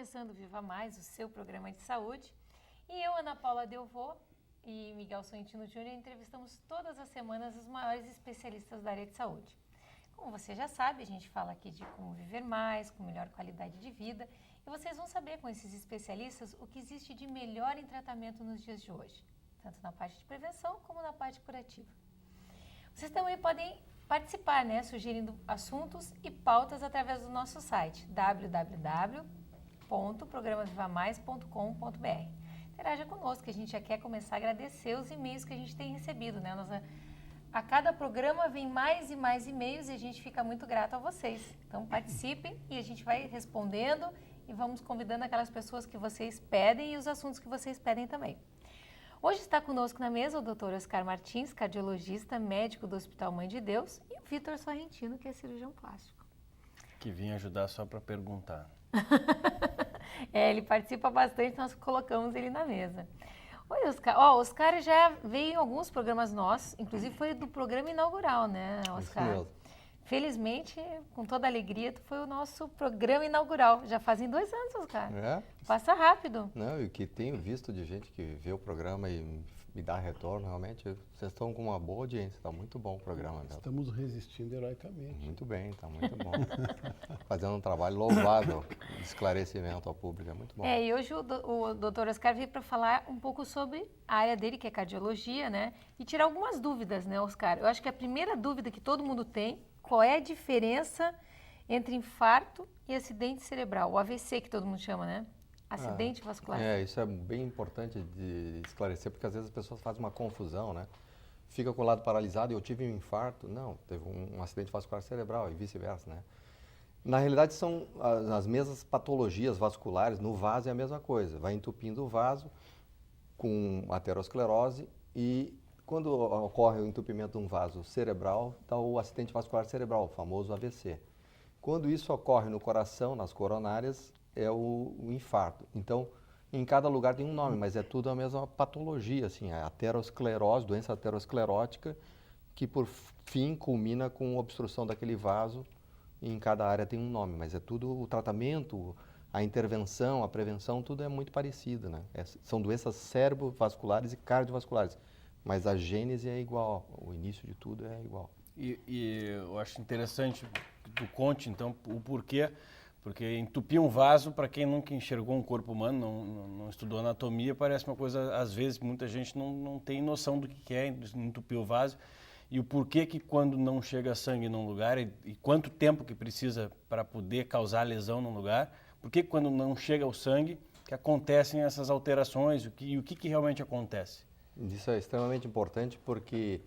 começando o Viva Mais, o seu programa de saúde. E eu, Ana Paula Delvaux e Miguel Sorrentino Júnior entrevistamos todas as semanas os maiores especialistas da área de saúde. Como você já sabe, a gente fala aqui de como viver mais, com melhor qualidade de vida. E vocês vão saber com esses especialistas o que existe de melhor em tratamento nos dias de hoje, tanto na parte de prevenção como na parte curativa. Vocês também podem participar, sugerindo assuntos e pautas através do nosso site www.programavivamais.com.br. Interaja conosco, que a gente já quer começar a agradecer os e-mails que a gente tem recebido, A cada programa vem mais e mais e-mails e a gente fica muito grato a vocês. Então participem e a gente vai respondendo e vamos convidando aquelas pessoas que vocês pedem e os assuntos que vocês pedem também. Hoje está conosco na mesa o Dr. Oscar Martins, cardiologista, médico do Hospital Mãe de Deus, e o Vitor Sorrentino, que é cirurgião plástico. Que vim ajudar só para perguntar. Ele participa bastante, nós colocamos ele na mesa. Oi, Oscar. O Oscar já veio em alguns programas nossos, inclusive foi do programa inaugural, né, Oscar? Isso mesmo. Felizmente, com toda alegria, tu foi o nosso programa inaugural. Já fazem 2 anos, Oscar. É? Passa rápido. Não, e o que tenho visto de gente que vê o programa e me dá retorno, realmente, vocês estão com uma boa audiência, está muito bom o programa mesmo. Estamos resistindo heroicamente. Muito bem, está muito bom. Fazendo um trabalho louvável de esclarecimento ao público, é muito bom. E hoje o Dr. Oscar veio para falar um pouco sobre a área dele, que é cardiologia, e tirar algumas dúvidas, Oscar? Eu acho que a primeira dúvida que todo mundo tem, qual é a diferença entre infarto e acidente cerebral? O AVC, que todo mundo chama, Acidente vascular. Isso é bem importante de esclarecer, porque às vezes as pessoas fazem uma confusão, Fica com o lado paralisado e eu tive um infarto. Não, teve um acidente vascular cerebral e vice-versa, Na realidade, são as mesmas patologias vasculares. No vaso é a mesma coisa. Vai entupindo o vaso com aterosclerose e quando ocorre o entupimento de um vaso cerebral, está o acidente vascular cerebral, o famoso AVC. Quando isso ocorre no coração, nas coronárias, é o infarto. Então, em cada lugar tem um nome, mas é tudo a mesma patologia, a aterosclerose, doença aterosclerótica, que por fim culmina com obstrução daquele vaso. E em cada área tem um nome, mas é tudo o tratamento, a intervenção, a prevenção, tudo é muito parecido, São doenças cerebrovasculares e cardiovasculares, mas a gênese é igual, o início de tudo é igual. E eu acho interessante que tu conte, então, o porquê, porque entupir um vaso, para quem nunca enxergou um corpo humano, não estudou anatomia, parece uma coisa, às vezes, muita gente não tem noção do que é entupir o vaso. E o porquê que quando não chega sangue num lugar e quanto tempo que precisa para poder causar lesão num lugar, por que quando não chega o sangue que acontecem essas alterações e o que realmente acontece? Isso é extremamente importante porque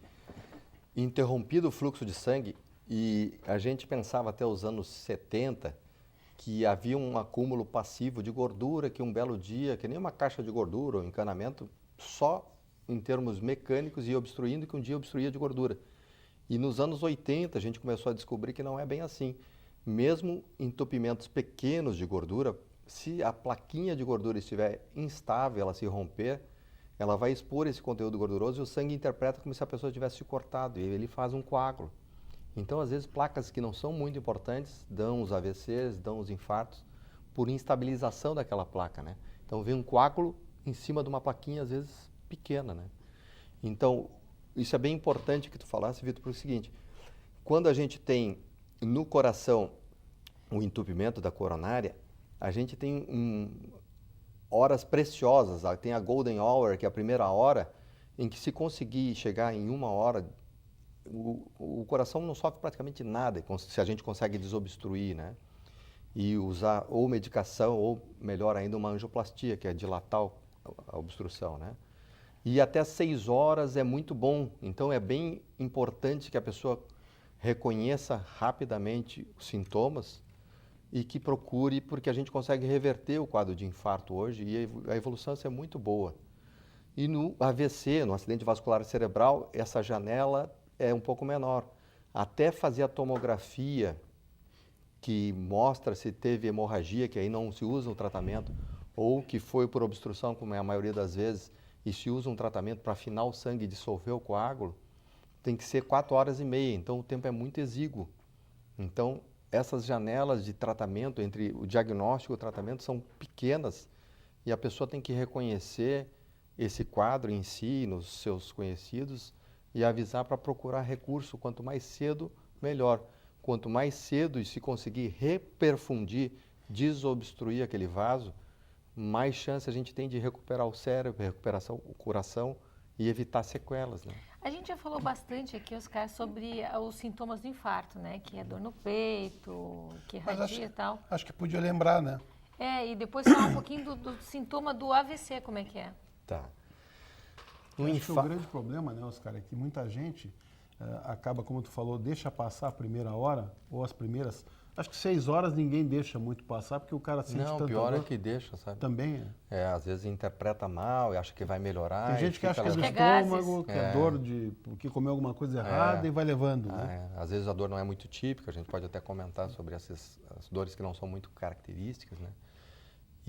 interrompido o fluxo de sangue, e a gente pensava até os anos 70 que havia um acúmulo passivo de gordura que um belo dia, que nem uma caixa de gordura ou encanamento, só em termos mecânicos ia obstruindo, que um dia obstruía de gordura. E nos anos 80 a gente começou a descobrir que não é bem assim. Mesmo entupimentos pequenos de gordura, se a plaquinha de gordura estiver instável, ela se romper, ela vai expor esse conteúdo gorduroso e o sangue interpreta como se a pessoa tivesse se cortado e ele faz um coágulo. Então, às vezes, placas que não são muito importantes dão os AVCs, dão os infartos, por instabilização daquela placa, Então, vem um coágulo em cima de uma plaquinha, às vezes, pequena, Então, isso é bem importante que tu falasse, Vitor, por o seguinte, quando a gente tem no coração o entupimento da coronária, a gente tem horas preciosas, tem a golden hour, que é a primeira hora, em que se conseguir chegar em 1 hora, o coração não sofre praticamente nada, se a gente consegue desobstruir, E usar ou medicação, ou melhor ainda, uma angioplastia, que é dilatar a obstrução, E até 6 horas é muito bom, então é bem importante que a pessoa reconheça rapidamente os sintomas e que procure, porque a gente consegue reverter o quadro de infarto hoje e a evolução é muito boa. E no AVC, no acidente vascular cerebral, essa janela é um pouco menor. Até fazer a tomografia, que mostra se teve hemorragia, que aí não se usa o tratamento, ou que foi por obstrução, como é a maioria das vezes, e se usa um tratamento para afinar o sangue e dissolver o coágulo, tem que ser 4 horas e meia, então o tempo é muito exíguo. Então, essas janelas de tratamento entre o diagnóstico e o tratamento são pequenas e a pessoa tem que reconhecer esse quadro em si, nos seus conhecidos e avisar para procurar recurso. Quanto mais cedo, melhor. Quanto mais cedo e se conseguir reperfundir, desobstruir aquele vaso, mais chance a gente tem de recuperar o cérebro, recuperação, o coração e evitar sequelas, né? A gente já falou bastante aqui, Oscar, sobre os sintomas do infarto, né? Que é dor no peito, que Mas irradia e tal. acho que podia lembrar, né? E depois falar um pouquinho do sintoma do AVC, como é que é? Tá. Acho que o grande problema, né, Oscar, é que muita gente acaba, como tu falou, deixa passar a primeira hora, ou as primeiras. Acho que 6 horas ninguém deixa muito passar, porque o cara sente Não, tanta pior dor. é que deixa, sabe? Também é. Às vezes interpreta mal e acha que vai melhorar. Tem e gente que acha que é do levando. Gases. estômago, que é dor porque comeu alguma coisa errada e vai levando, né? Às vezes a dor não é muito típica, a gente pode até comentar sobre as dores que não são muito características, né?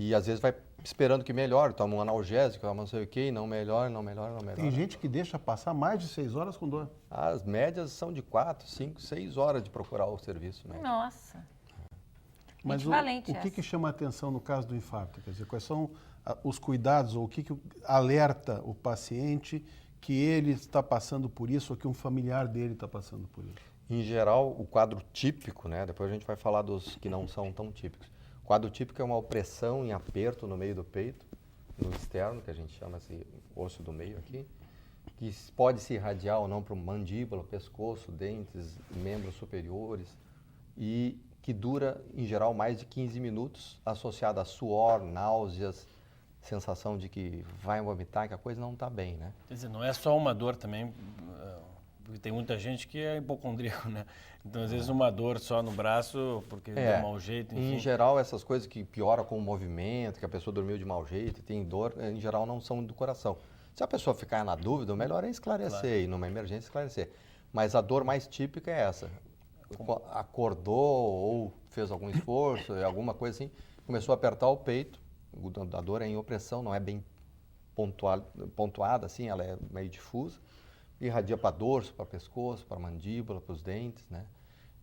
E às vezes vai esperando que melhore, toma um analgésico, toma não sei o quê, e não melhora, não melhora, não melhora. Tem gente que deixa passar mais de 6 horas com dor. As médias são de 4, 5, 6 horas de procurar o serviço médico. Nossa. Mas o Equivalente que chama a atenção no caso do infarto? Quer dizer, quais são os cuidados ou o que alerta o paciente que ele está passando por isso ou que um familiar dele está passando por isso? Em geral, o quadro típico, né? Depois a gente vai falar dos que não são tão típicos. O quadro típico é uma opressão em aperto no meio do peito, no externo, que a gente chama esse osso do meio aqui, que pode se irradiar ou não para mandíbula, pescoço, dentes, membros superiores, e que dura, em geral, mais de 15 minutos, associado a suor, náuseas, sensação de que vai vomitar, que a coisa não está bem, né? Quer dizer, não é só uma dor também, porque tem muita gente que é hipocondríaco, né? Então, às vezes, uma dor só no braço, porque deu mau jeito, enfim. Em geral, essas coisas que pioram com o movimento, que a pessoa dormiu de mau jeito e tem dor, em geral, não são do coração. Se a pessoa ficar na dúvida, o melhor é esclarecer, e numa emergência esclarecer. Mas a dor mais típica é essa. Acordou ou fez algum esforço, alguma coisa assim, começou a apertar o peito, a dor é em opressão, não é bem pontuada assim, ela é meio difusa, irradia para dorso, para pescoço, para mandíbula, para os dentes, né?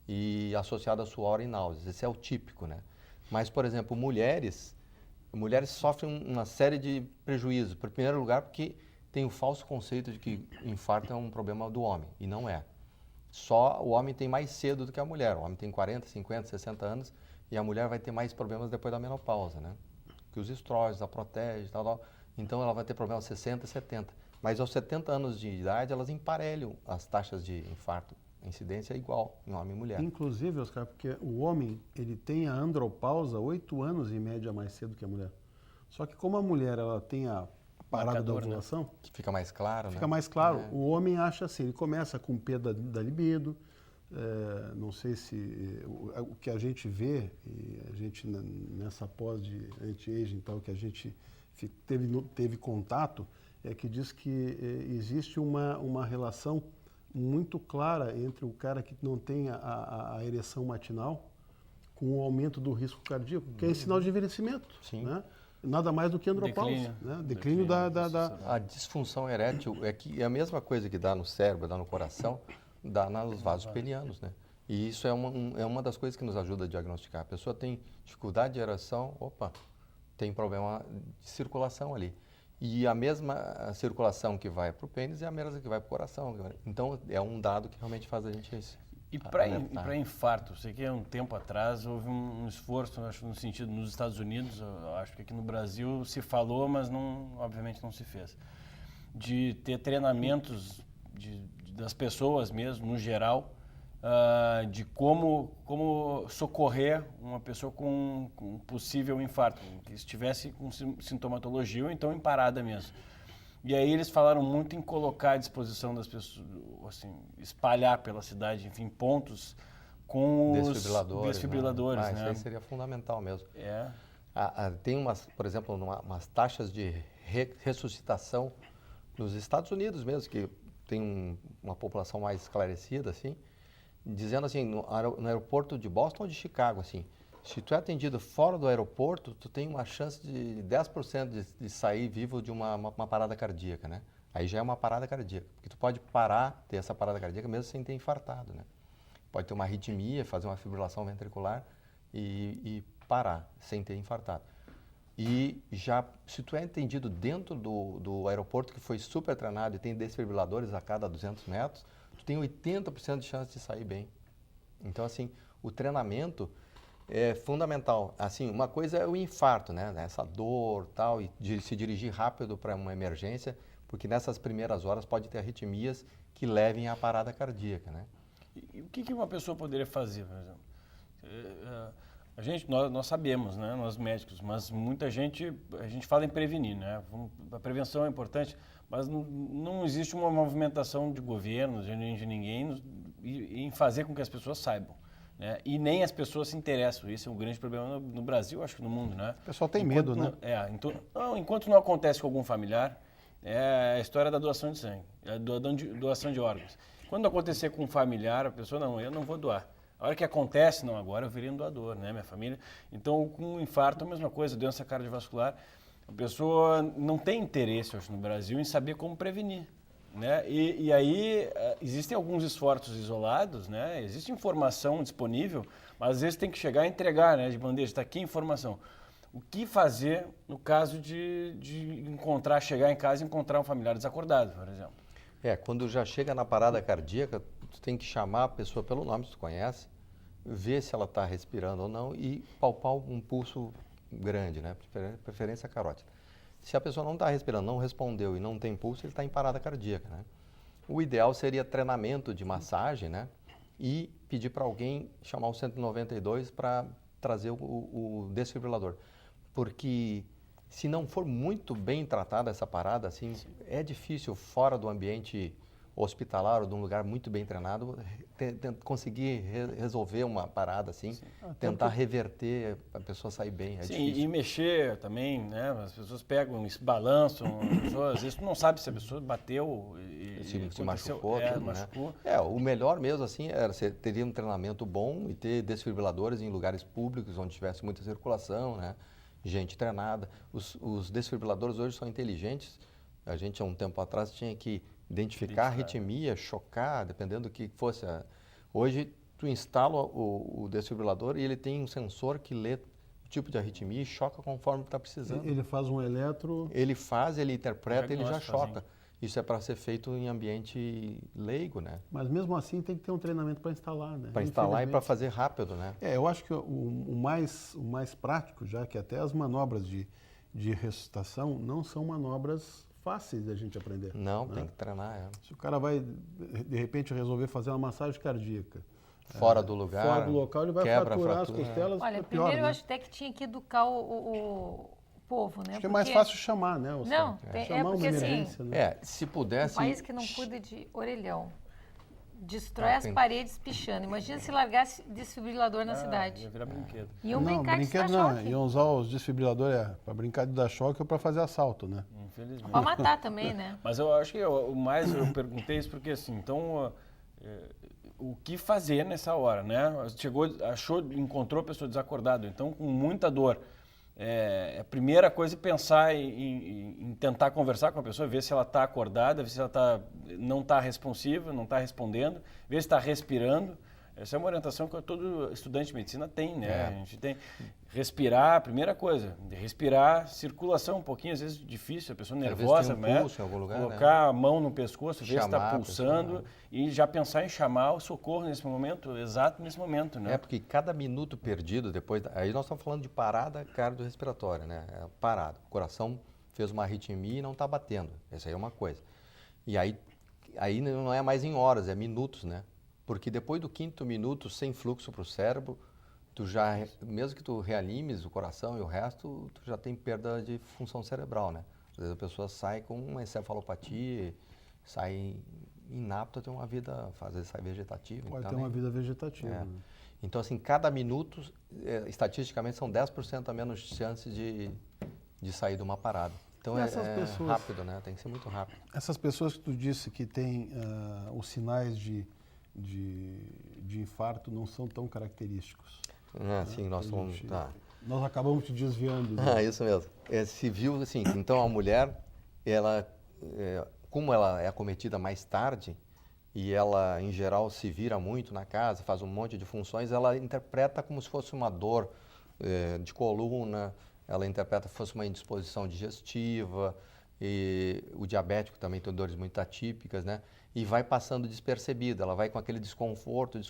E associada a suor e náuseas. Esse é o típico, né? Mas, por exemplo, mulheres sofrem uma série de prejuízos. Em primeiro lugar, porque tem o falso conceito de que infarto é um problema do homem, e não é. Só o homem tem mais cedo do que a mulher. O homem tem 40, 50, 60 anos e a mulher vai ter mais problemas depois da menopausa, né? Que os estrógenos a protegem, tal. Então ela vai ter problemas aos 60, 70. Mas aos 70 anos de idade, elas emparelham as taxas de infarto. A incidência é igual em homem e mulher. Inclusive, Oscar, porque o homem ele tem a andropausa 8 anos em média mais cedo que a mulher. Só que como a mulher ela tem a parada da ovulação, né? Que fica mais claro, fica né? mais claro. O homem acha assim, ele começa com perda da libido, não sei se o que a gente vê, e a gente nessa pós de anti-aging tal, que a gente teve contato, é que diz que existe uma relação muito clara entre o cara que não tem a ereção matinal com o aumento do risco cardíaco, que é sinal de envelhecimento. Sim. Né? Nada mais do que andropausa. Declínio da... A disfunção erétil é a mesma coisa que dá no cérebro, dá no coração, dá nos vasos penianos, né? E isso é uma das coisas que nos ajuda a diagnosticar. A pessoa tem dificuldade de ereção, tem problema de circulação ali. E a mesma circulação que vai para o pênis é a mesma que vai para o coração. Então, é um dado que realmente faz a gente E para infarto, sei que há um tempo atrás houve um esforço, acho, no sentido, nos Estados Unidos, acho que aqui no Brasil se falou, mas obviamente não se fez, de ter treinamentos das pessoas mesmo, no geral, de como socorrer uma pessoa com possível infarto, que estivesse com sintomatologia ou então em parada mesmo. E aí eles falaram muito em colocar à disposição das pessoas, assim, espalhar pela cidade, enfim, pontos com os desfibriladores, né? Isso aí seria fundamental mesmo. É. Tem por exemplo, umas taxas de ressuscitação nos Estados Unidos mesmo, que tem uma população mais esclarecida, assim, dizendo assim, no aeroporto de Boston ou de Chicago, assim, se tu é atendido fora do aeroporto, tu tem uma chance de 10% de sair vivo de uma parada cardíaca, né? Aí já é uma parada cardíaca, porque tu pode ter essa parada cardíaca mesmo sem ter infartado, né? pode ter uma arritmia, fazer uma fibrilação ventricular e parar, sem ter infartado. E já, se tu é atendido dentro do aeroporto, que foi super treinado e tem desfibriladores a cada 200 metros, tu tem 80% de chance de sair bem. Então, assim, o treinamento é fundamental. Assim, uma coisa é o infarto, né? Essa dor tal, e se dirigir rápido para uma emergência, porque nessas primeiras horas pode ter arritmias que levem à parada cardíaca, né? E o que uma pessoa poderia fazer, por exemplo? Nós sabemos, né, nós médicos, mas muita gente, a gente fala em prevenir, né? A prevenção é importante, mas não existe uma movimentação de governo, de ninguém, em fazer com que as pessoas saibam, né? E nem as pessoas se interessam. Esse é um grande problema no Brasil, acho que no mundo, né? O pessoal tem medo, né? Enquanto não acontece com algum familiar, é a história da doação de sangue, a doação de órgãos. Quando acontecer com um familiar, a pessoa, não, eu não vou doar. A hora que acontece, não, agora eu virei um doador, né, minha família. Então, com infarto, a mesma coisa, doença cardiovascular. A pessoa não tem interesse, eu acho, no Brasil, em saber como prevenir, né? E aí, existem alguns esforços isolados, né? Existe informação disponível, mas às vezes tem que chegar e entregar, né, de bandeja, está aqui a informação. O que fazer no caso de chegar em casa e encontrar um familiar desacordado, por exemplo? Quando já chega na parada cardíaca, tu tem que chamar a pessoa pelo nome, se tu conhece, ver se ela está respirando ou não e palpar um pulso grande, né? Preferência carótida. Se a pessoa não está respirando, não respondeu e não tem pulso, ele está em parada cardíaca, né? O ideal seria treinamento de massagem, né? E pedir para alguém chamar o 192 para trazer o desfibrilador. Porque se não for muito bem tratada essa parada, assim, é difícil fora do ambiente hospitalar ou de um lugar muito bem treinado conseguir resolver uma parada assim, tentar reverter a pessoa sair bem. Sim, difícil. E mexer também, né? As pessoas pegam, balançam, às vezes tu não sabe se a pessoa bateu e se machucou, tudo, machucou. Né? O melhor mesmo assim era você teria um treinamento bom e ter desfibriladores em lugares públicos onde tivesse muita circulação, né? Gente treinada. Os desfibriladores hoje são inteligentes. A gente, há um tempo atrás, tinha que identificar a arritmia, chocar, dependendo do que fosse. Hoje, tu instala o desfibrilador e ele tem um sensor que lê o tipo de arritmia e choca conforme está precisando. Ele faz um eletro... Ele interpreta e ele já choca. Isso é para ser feito em ambiente leigo, né? Mas mesmo assim tem que ter um treinamento para instalar, né? Para instalar e para fazer rápido, né? Eu acho que o mais prático, já que até as manobras de ressuscitação não são manobras fáceis da gente aprender. Não, né? Tem que treinar. Se o cara vai, de repente, resolver fazer uma massagem cardíaca... Fora do lugar, fora do local, ele vai fraturar as costelas. Olha, primeiro eu acho até que tinha que educar o povo, né? Acho que é mais fácil chamar, né? Não, chamar porque uma emergência, assim, né? Se pudesse... Um país que não cuida de orelhão, destrói as paredes pichando. Imagina se largasse desfibrilador na cidade. Ia virar brinquedo. Iam Não, brincar de brinquedo dar não. choque. Iam usar os desfibriladores para brincar de dar choque ou para fazer assalto, né? Infelizmente. Pra matar também, né? Mas eu acho que eu perguntei isso porque assim, então... o que fazer nessa hora, né? Encontrou a pessoa desacordada, então com muita dor. A primeira coisa é pensar em tentar conversar com a pessoa, ver se ela está acordada, ver se ela não está responsiva, não está respondendo, ver se está respirando. Essa é uma orientação que todo estudante de medicina tem, né? A gente tem respirar, primeira coisa, respirar, circulação um pouquinho, às vezes difícil, a pessoa nervosa, né? Pulso em algum lugar, colocar a mão no pescoço, ver se está pulsando pessoa, né? E já pensar em chamar o socorro nesse momento, exato nesse momento, né? Porque cada minuto perdido depois, aí nós estamos falando de parada cardiorrespiratória, né? Parada, o coração fez uma arritmia e não está batendo, essa aí é uma coisa. E aí não é mais em horas, é minutos, né? Porque depois do 5º minuto, sem fluxo para o cérebro, mesmo que tu reanimes o coração e o resto, tu já tem perda de função cerebral, né? Às vezes a pessoa sai com uma encefalopatia, sai inapta a ter uma vida, às vezes sai vegetativa. Pode ter uma vida vegetativa. Né? Então, assim, cada minuto, estatisticamente, são 10% a menos chances de sair de uma parada. Então, pessoas, rápido, né? Tem que ser muito rápido. Essas pessoas que tu disse que têm os sinais de infarto não são tão característicos. Sim, Nós acabamos te desviando. Né? Isso mesmo. Se viu assim, então a mulher, como ela é acometida mais tarde e ela, em geral, se vira muito na casa, faz um monte de funções, ela interpreta como se fosse uma dor de coluna, ela interpreta como se fosse uma indisposição digestiva, e o diabético também tem dores muito atípicas, né? E vai passando despercebida, ela vai com aquele desconforto,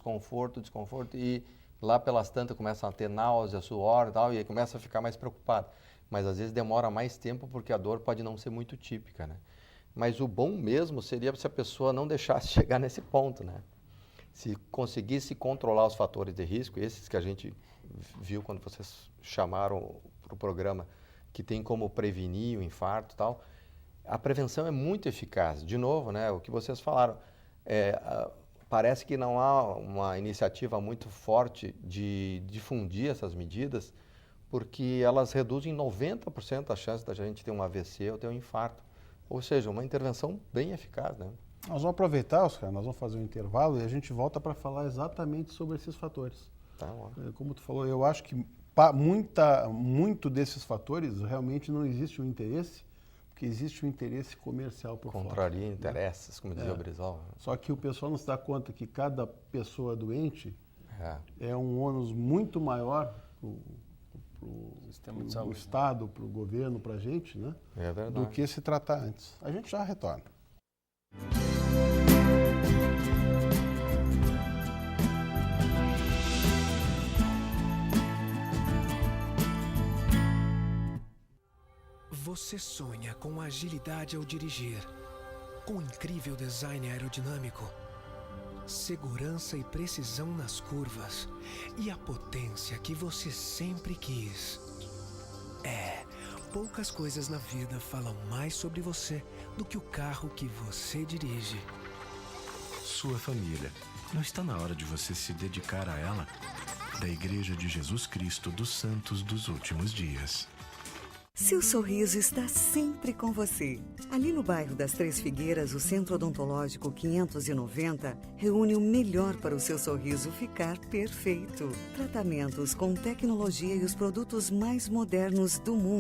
e lá pelas tantas começam a ter náusea, suor e tal, e aí começa a ficar mais preocupada. Mas às vezes demora mais tempo porque a dor pode não ser muito típica, né? Mas o bom mesmo seria se a pessoa não deixasse chegar nesse ponto, né? Se conseguisse controlar os fatores de risco, esses que a gente viu quando vocês chamaram para o programa, que tem como prevenir o infarto e tal, a prevenção é muito eficaz. De novo, né, o que vocês falaram, parece que não há uma iniciativa muito forte de difundir essas medidas, porque elas reduzem 90% a chance da gente ter um AVC ou ter um infarto. Ou seja, uma intervenção bem eficaz, né? Nós vamos aproveitar, Oscar, nós vamos fazer um intervalo e a gente volta para falar exatamente sobre esses fatores. Tá bom. Como tu falou, eu acho que muito desses fatores realmente não existe um interesse, porque existe um interesse comercial por fora. Contraria interesses, como dizia o Brizola. Só que o pessoal não se dá conta que cada pessoa doente é um ônus muito maior para o Estado, para o governo, para a gente, né? É verdade. Do que se tratar antes. A gente já retorna. Você sonha com agilidade ao dirigir, com incrível design aerodinâmico, segurança e precisão nas curvas e a potência que você sempre quis. Poucas coisas na vida falam mais sobre você do que o carro que você dirige. Sua família. Não está na hora de você se dedicar a ela? Da Igreja de Jesus Cristo dos Santos dos Últimos Dias. Seu sorriso está sempre com você. Ali no bairro das Três Figueiras, o Centro Odontológico 590 reúne o melhor para o seu sorriso ficar perfeito. Tratamentos com tecnologia e os produtos mais modernos do mundo.